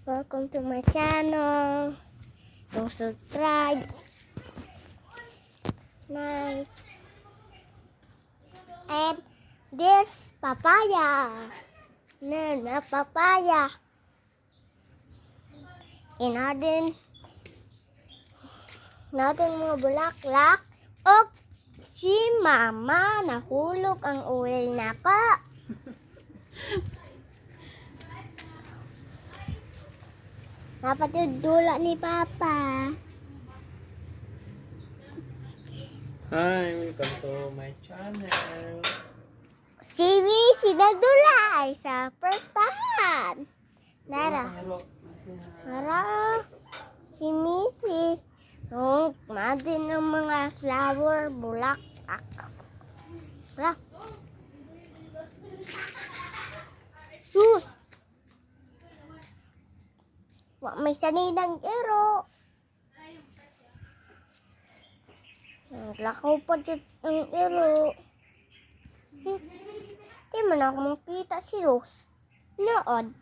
Welcome to my channel. Don't subscribe. Night. And this papaya. Na papaya. Natin mga bulaklak. O si mama nahulog ang uwil nako. Dapat dula ni Papa. Hi, welcome to my channel. Si Missy nagdulay sa pertahan. Nara. Si Missy. Madin ng mga flower, bulaklak. Wala. Sus! May saninang ero. Lakaw pa dyan ang ero. Di man ako makita si Rose. Noon.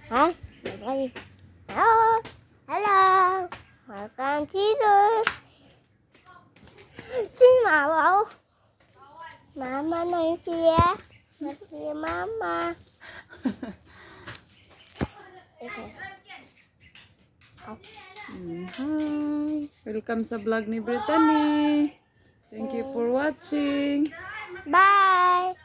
Ha? Okay. Hello? Hello? Welcome to Rose. Si Mama. Mama na siya. Masih Mama. Okay. Hi! Welcome sa vlog ni Brittany. Thank you for watching. Bye!